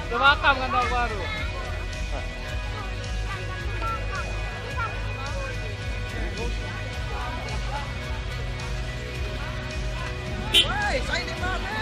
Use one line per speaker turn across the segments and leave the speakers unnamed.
Udah makam kan tahun baru.
Woi, saya di mana?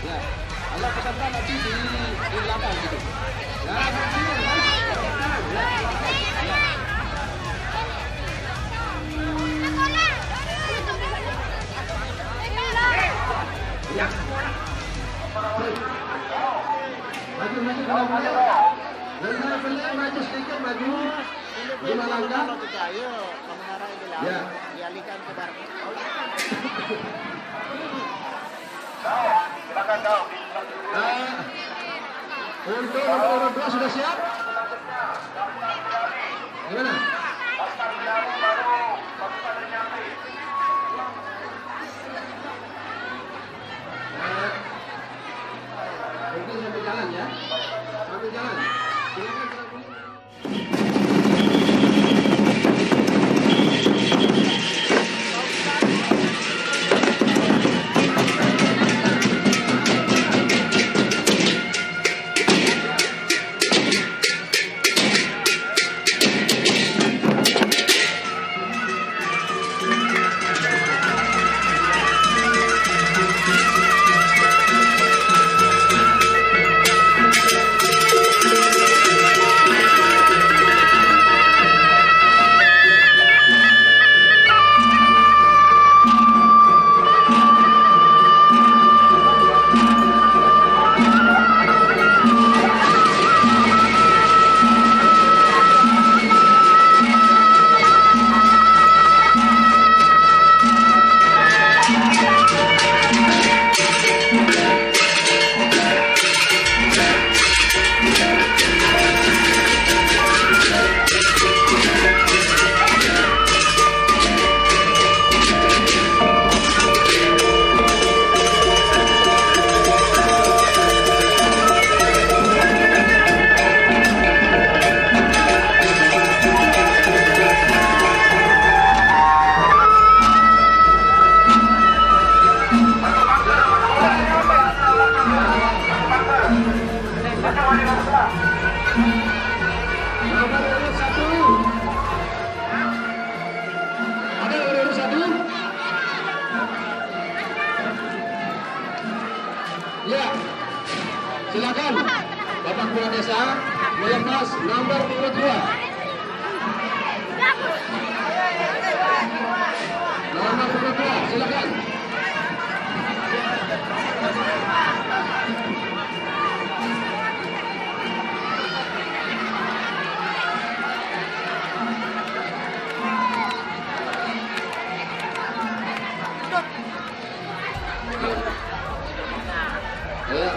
Ya, Allah pesankan nanti di belakang gitu. Ya, ya. Maju kalau boleh. Dan saya boleh maju sedikit maju. Lima langkah. Ya.
Dialihkan ke barat.
Untuk nomor 2 sudah siap? Gimana? Mungkin sambil jalan ya. Sambil jalan. Silakan jalan. silakan. Bapak Kepala Desa melepas nomor urut 2. Nomor urut 2, silakan. Ya.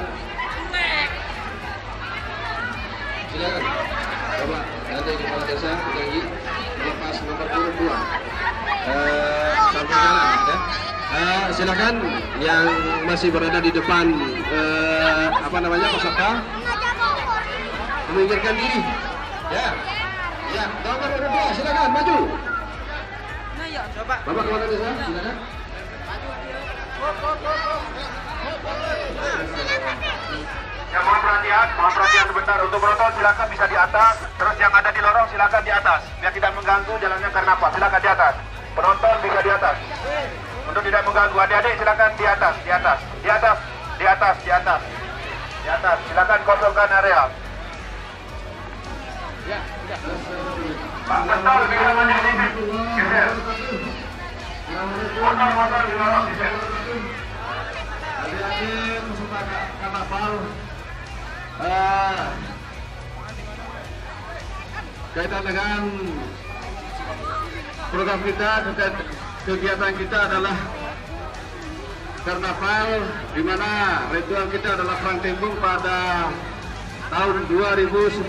Silakan. Coba nanti Kepala Desa janji melepas nomor urut 2. Sampai jalan ya. Silakan yang masih berada di depan peserta meminggirkan diri. Ya. Ya, nomor urut 2 silakan maju.
Coba.
Bapak Kepala Desa silakan.
Ya, mohon perhatian sebentar. Untuk penonton silakan bisa di atas, terus yang ada di lorong silakan di atas, biar tidak mengganggu jalannya karnaval. Silakan di atas. Penonton bisa di atas. Untuk tidak mengganggu adik-adik silakan di atas, di atas, di atas, di atas, di atas, di atas. Silakan kosongkan area.
Ya, sudah.
Pak Betul bisa maju sedikit. Geser. Motor di lorong geser.
Adik-adik peserta karnaval kaitan dengan program kita, kegiatan kita adalah karnaval, di mana ritual kita adalah perang tembung pada tahun 2019.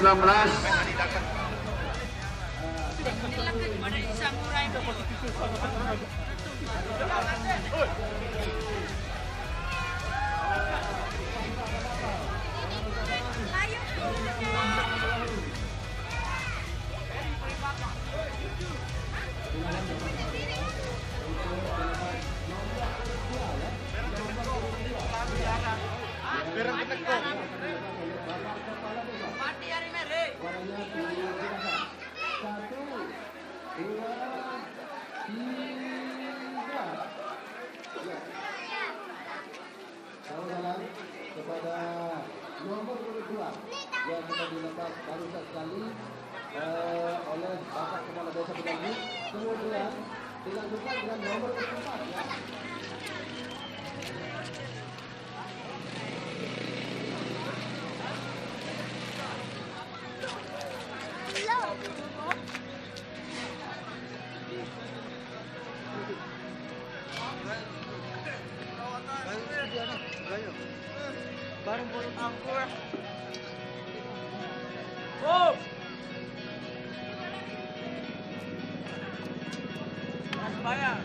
Kepada nomor urut 2 yang sudah dilepas barusan sekali oleh Bapak Kepala Desa Bedangi, kemudian dilanjutkan dengan nomor urut 4 ya.
Bareng burung aku ya. Oh. Mas bayar.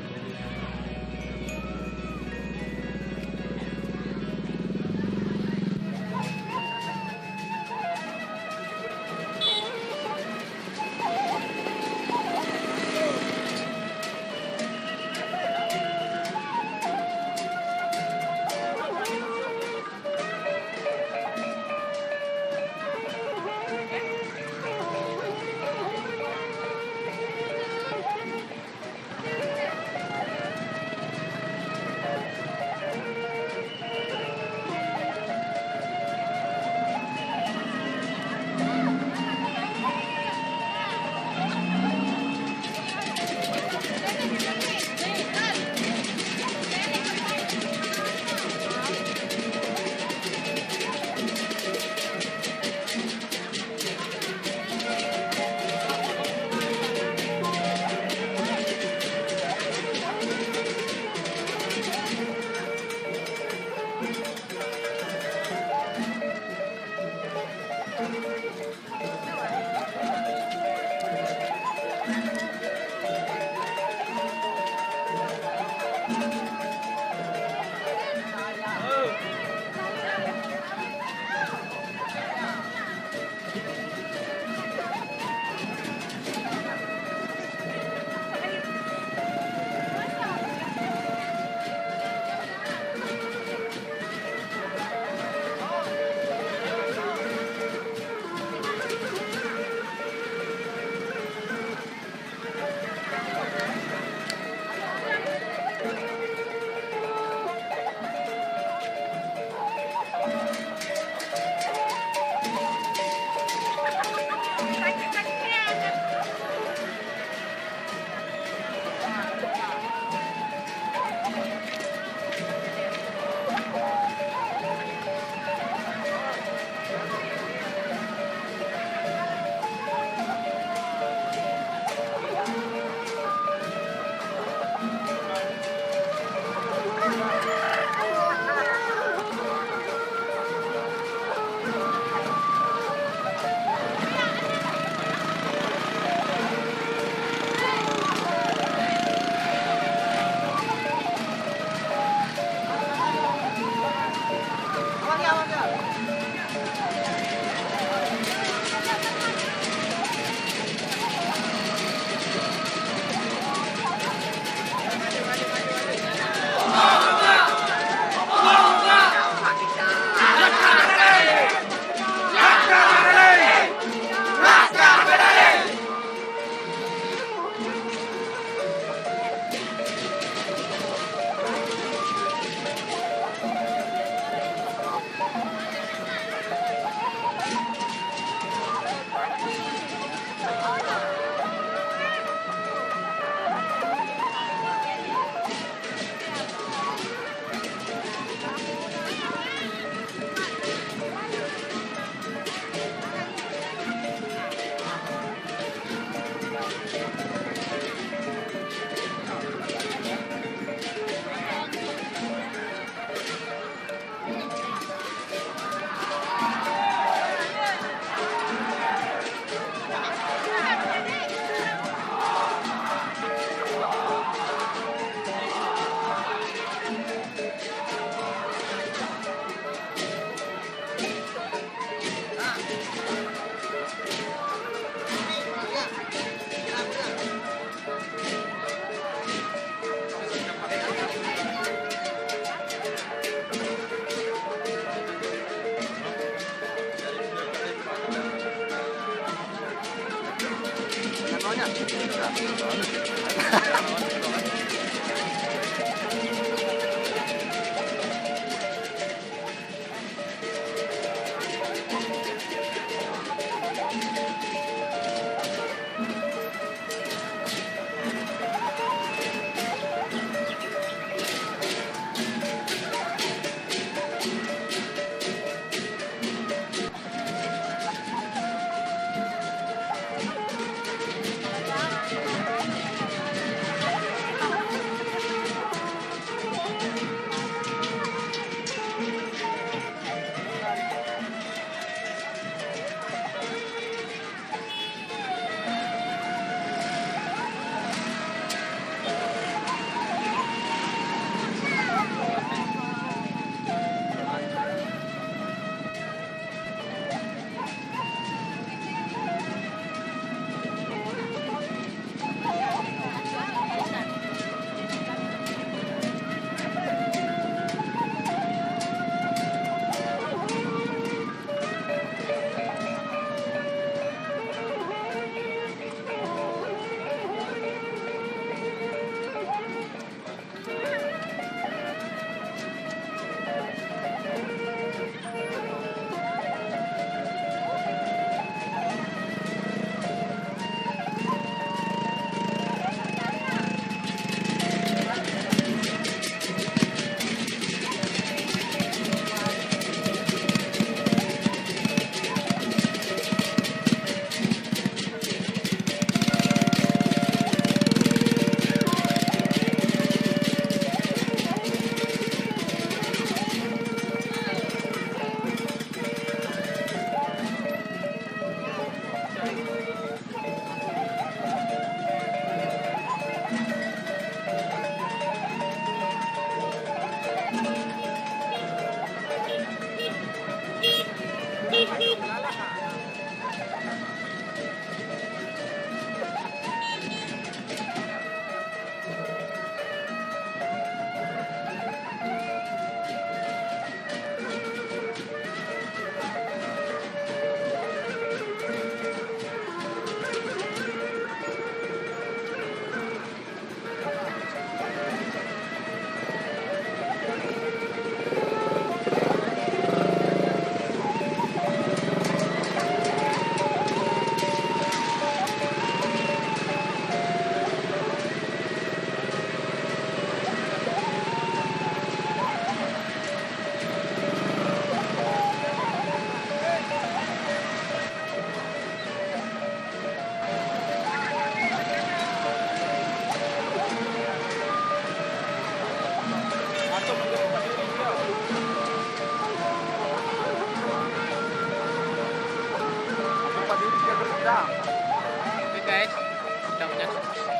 Oke guys,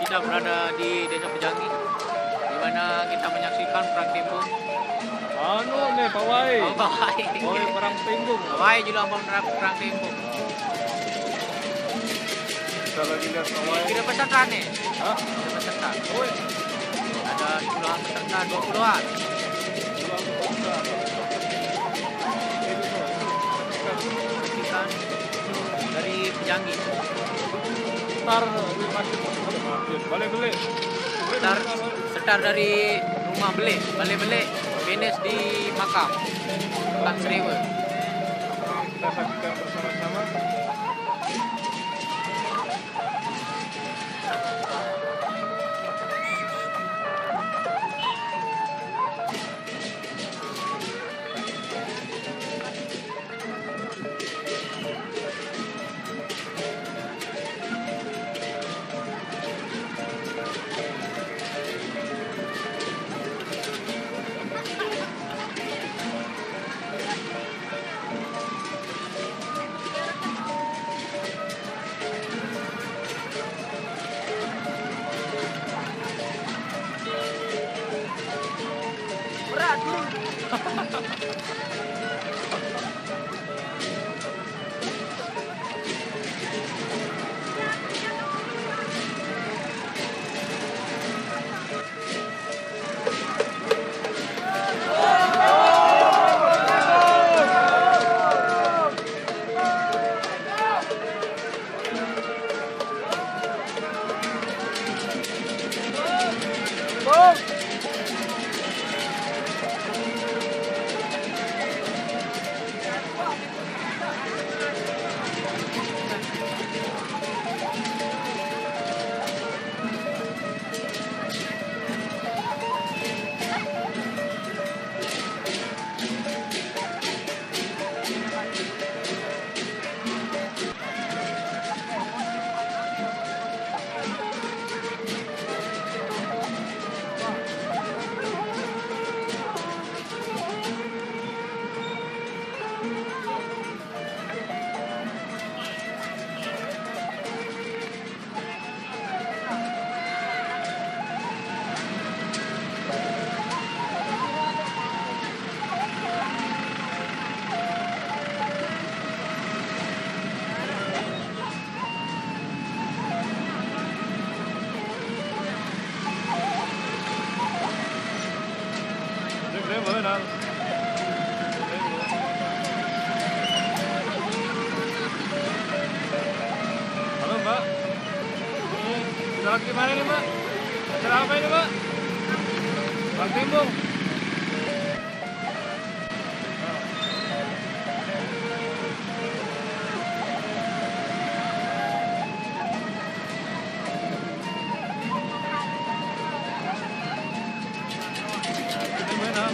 kita berada di Desa Pejangi, di mana kita menyaksikan perang timbung.
Anu nih pawai.
Oh, pawai.
Pawai perang timbung.
Pawai juga mau perang timbung.
Kita lagi lihat pawai.
Kita peserta nih.
Hah?
Kita peserta.
Oh,
Ada puluhan peserta, 20-an. Saksikan dari Pejangi.
Setar masih balik.
Setar dari rumah balik finish di makam Kang Srewe.
Kita saksikan bersama-sama. Bung. Gede banget, Nang. Halo, Mbak. Ini sudah lagi mana nih, Mbak? Acara apa ini, Mbak? Bang Timbung. Ini mana?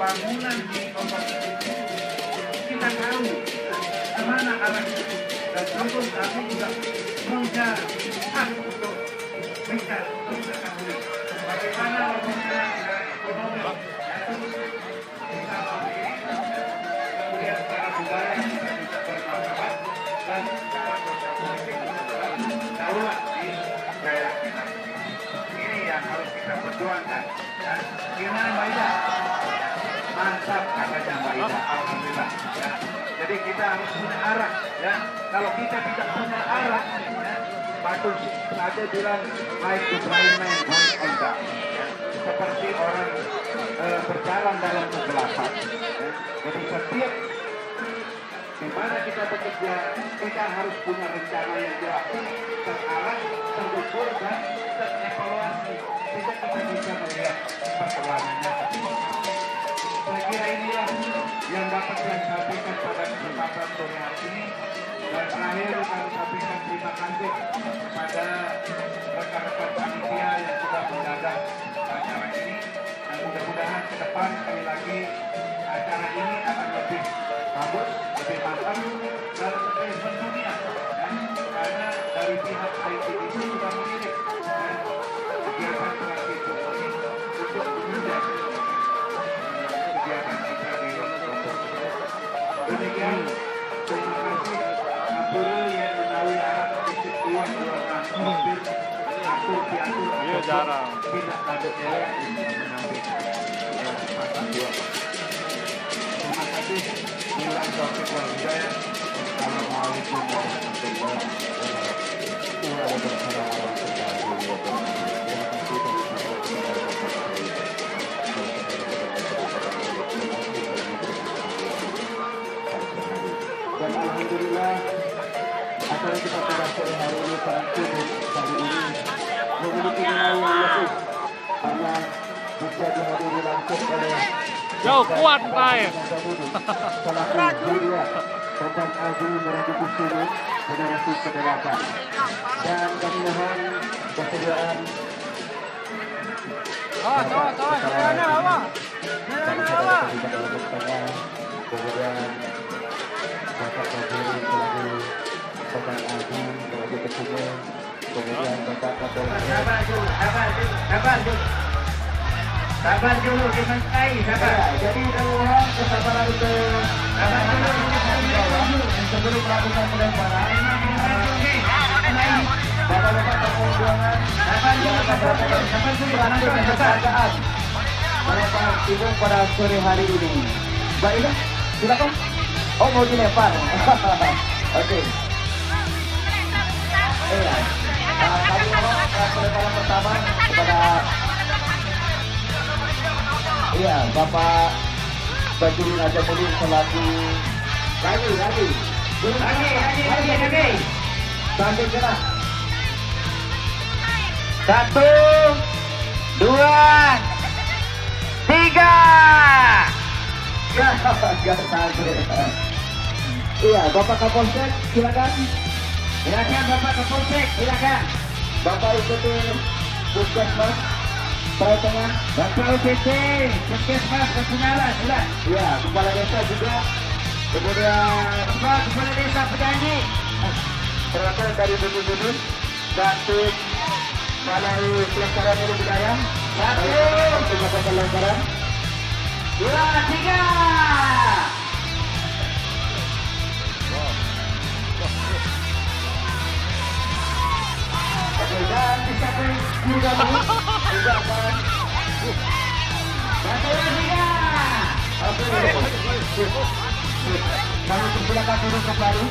pembangunan di kelompok itu kita tahu kemana arahnya, dan tentu kami juga punya hak untuk bicara untuk mengetahui bagaimana rencana ekonomi kita kemudian secara budaya kita bisa bermartabat dan secara sosial politik daulat di daerah kita. Ini yang harus kita perjuangkan. Dan gimana Mbak Ida? Mantap katanya Mbak Ida, alhamdulillah. Ya. Jadi kita harus punya arah. Ya. Kalau kita tidak punya arah, ya, Batu saja bilang like the blind man going on dark. Ya. Seperti orang berjalan dalam kegelapan. Ya. Jadi setiap di mana kita bekerja, kita harus punya rencana yang jelas, terarah, terukur, dan terevaluasi. Tidak kita bisa melihat perkembangannya. Saya kira inilah yang dapat saya sampaikan pada kesempatan sore hari ini. Dan terakhir kami sampaikan terima kasih kepada rekan-rekan panitia yang sudah menjaga acara ini. Dan mudah-mudahan ke depan sekali lagi acara ini akan lebih bagus, lebih matang, dan lebih mendunia. Karena dari pihak ITB itu sudah mengirim kegiatan pelatih ini untuk menunjang kegiatan kita di kelompok. Demikian, terima kasih Kapolri yang menawi arah titik uang hampir atur diatur atau tidak kadernya yang menampilkan pasal 2. Terima kasih. Bilang Taufik wal Hidayah. Assalamualaikum warahmatullahi
Dan alhamdulillah acara kita pada sore hari ini hari ini memiliki nilai yang lebih karena bisa dihadiri langsung oleh
Jauh kuat Pak.
selaku media Kompang Agung Merah Sulu generasi ke-8. Dan kami mohon kesediaan kemudian Bapak Kapolri selaku Kompang Agung Merah Sulu, kemudian Bapak Kapolri.
Sabar dulu, dimentai, sabar.
Jadi mohon kesabaran untuk sebelum melakukan pelemparan. Bapak-bapak perempuan, sabar dulu, kehargaan melempar timung pada sore hari ini. Mbak Ida, silakan. Oh, mau dilempar. Oke. Iya. Kami mohon pelemparan pertama kepada Bapak Badrun Adamudin selaku lagi sambil gerak 1, 2, 3 Iya, Bapak Kapolsek silakan Bapak Kapolsek silakan Bapak ikuti Puskesmas Perai Tengah, Bapak UPT, Puskesmas, Kesunyalan, sudah. Iya, Kepala Desa juga. Kemudian Bapak Kepala Desa Pejanji. Perwakilan dari Budi dan tim Balai Pelestarian Ilmu Budaya. 1, Bapak Pelestarian. 2, 3. Oke, dan dicapai juga ucapan. Satu lagi ya. Oke. Kami persilakan turun kembali.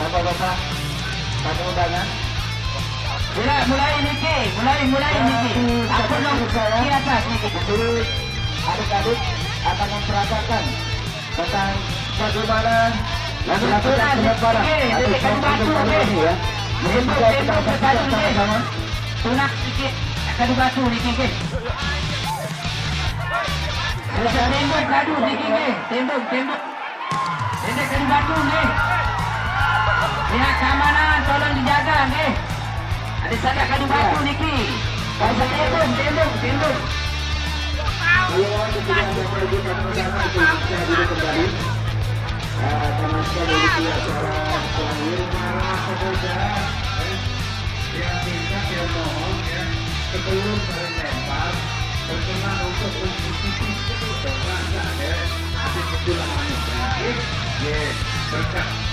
Bapak-bapak, tamu undangan.
Mulai Niki. Aku dong di atas Niki.
Jadi adik-adik akan memperagakan tentang bagaimana melakukan pelemparan. Adik batu ini ya. Mungkin bisa kita saksikan sama-sama.
Tunak sedikit. Kadu batu Niki. Tembok kadu Niki. Tembok. Ini kadu batu nih. Pihak keamanan tolong dijaga nih. Ada saja kadu batu Niki. Kalau tembok.
Iya, di sini ada mengikuti acara terakhir para pemuda yang minta yang mohon ya sebelum saling lempar berkenan untuk mencicipi dongeng ya nanti kejulangan ini ya berkat